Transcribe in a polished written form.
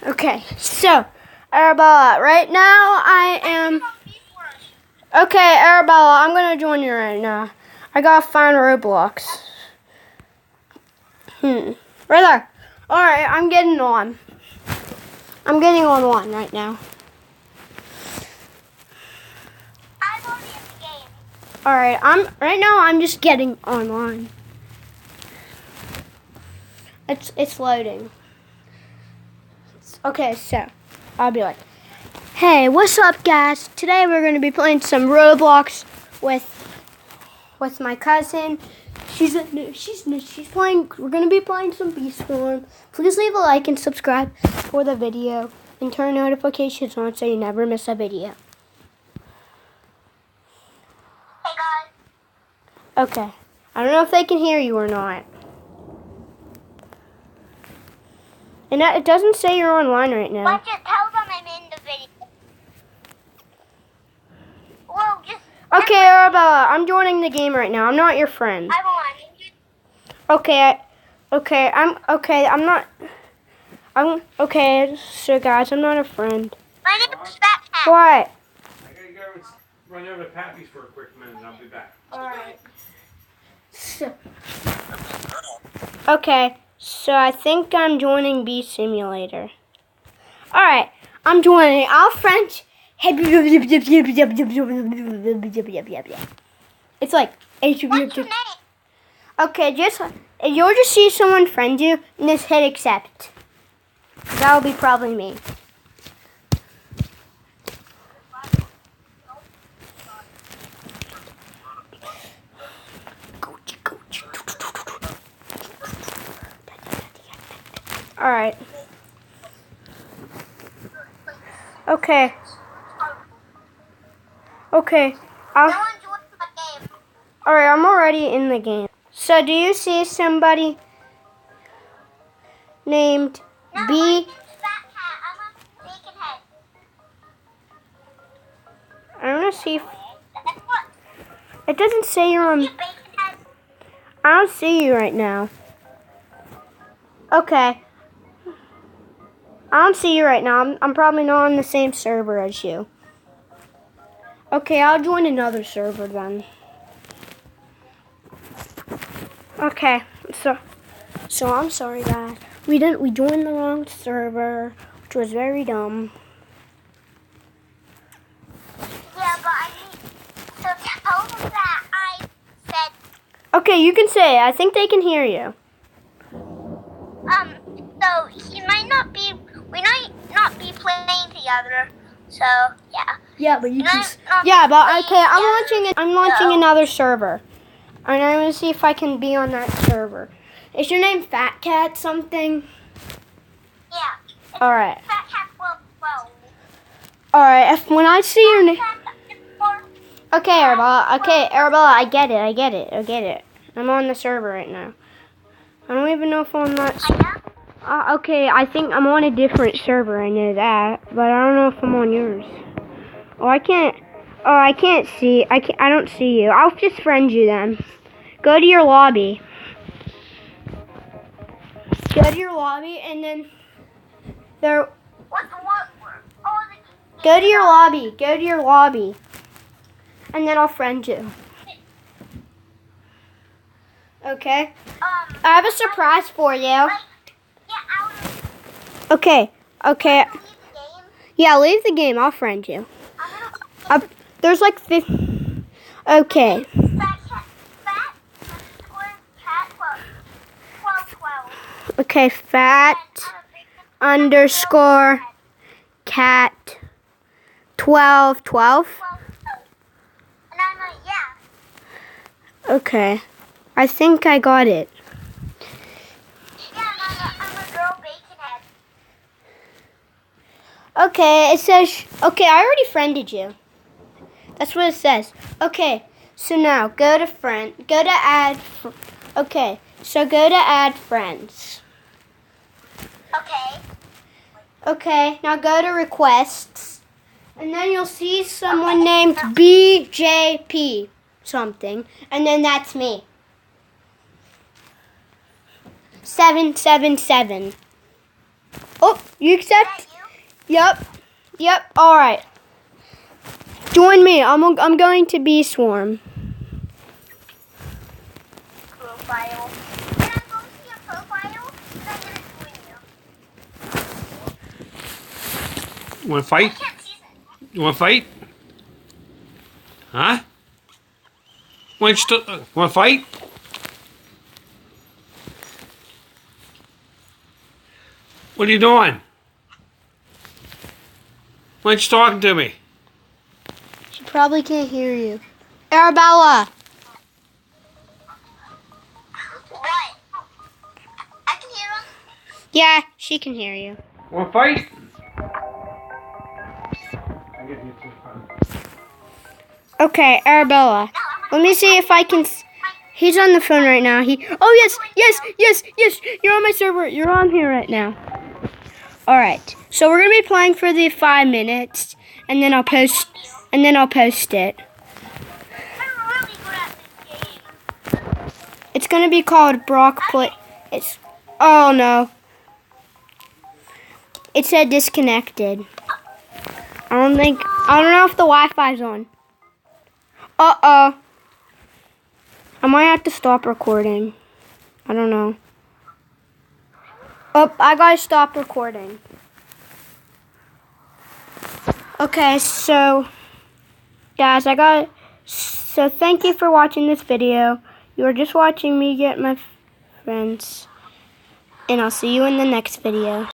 Okay, so, Arabella, right now I am... Okay, Arabella, I'm going to join you right now. I gotta find Roblox. Right there. Alright, I'm getting on. I'm getting on one right now. I'm already in the game. Alright, right now I'm just getting online. It's loading. Okay, so I'll be like, hey, what's up, guys? Today we're gonna be playing some Roblox with my cousin. She's playing. We're gonna be playing some Beast Form. Please leave a like and subscribe for the video and turn notifications on so you never miss a video. Hey guys. Okay. I don't know if they can hear you or not. And it doesn't say you're online right now. But just tell them I'm in the video. Well, just... Okay, Arabella, I'm joining the game right now. I'm not your friend. I won. Okay, so guys, I'm not a friend. My name is Fat Cat. What? I gotta go run over to Pappy's for a quick minute and I'll be back. Alright. Okay, so I think I'm joining Bee Simulator. Alright, I'm joining. I'll French. It's like... What's your name? Okay, you'll just see someone friend you and just hit accept. That'll be probably me. Alright. Okay. Okay. No one joined my game. Alright, I'm already in the game. So do you see somebody named No, B? my name's Fat Cat. I'm a bacon head. I want to see if That's what? it doesn't say you're on. You bacon head? I don't see you right now. Okay. I don't see you right now. I'm probably not on the same server as you. Okay, I'll join another server then. Okay, so I'm sorry, guys. We joined the wrong server, which was very dumb. Yeah, but I need to tell them that I said, Okay, you can say it. I think they can hear you. so he might not be, we might not be playing together, so, yeah. Yeah, but you can. Yeah, but okay, I'm launching another server. And I'm gonna see if I can be on that server. Is your name Fat Cat something? Yeah. Alright. Fat Cat 12. Alright, when I see your name. Or, Okay, Arabella, I get it. I'm on the server right now. I don't even know if I'm on that. Okay, I think I'm on a different server, I know that. But I don't know if I'm on yours. I can't see. I don't see you. I'll just friend you then. Go to your lobby. Go to your lobby and then there. Go to your lobby. And then I'll friend you. Okay? I have a surprise for you. Okay. Yeah, leave the game. I'll friend you. There's like 50. Okay. Okay, fat underscore cat 1212. And I'm like, yeah. Okay. I think I got it. Yeah, I'm a girl bacon head. Okay, it says, okay, I already friended you. That's what it says. Okay, so now go to add friends. Okay. Okay, now go to requests. And then you'll see someone named BJP something. And then that's me. 777. Oh, you Is that accept? you? Yep. Yep. All right. Join me. I'm going to be swarm. Profile. Can I go see your profile? And I'm gonna join you. You want to I fight? can't see that. You want to fight? Huh? Want to fight? What are you doing? Why aren't you talking to me? She probably can't hear you. Arabella. What? I can hear him. Yeah, she can hear you. Want to fight? Okay, Arabella. Let me see if I can. He's on the phone right now. Oh yes, yes, yes, yes. You're on my server. You're on here right now. All right. So we're gonna be playing for the 5 minutes, and then I'll post. And then I'll post it. I'm really good at this game. It's gonna be called Brockplaz. It's. Oh no. It said disconnected. I don't know if the Wi-Fi's on. Uh-oh. I might have to stop recording. I don't know. Oh, I gotta stop recording. Okay, so guys, so thank you for watching this video. You were just watching me get my friends, and I'll see you in the next video.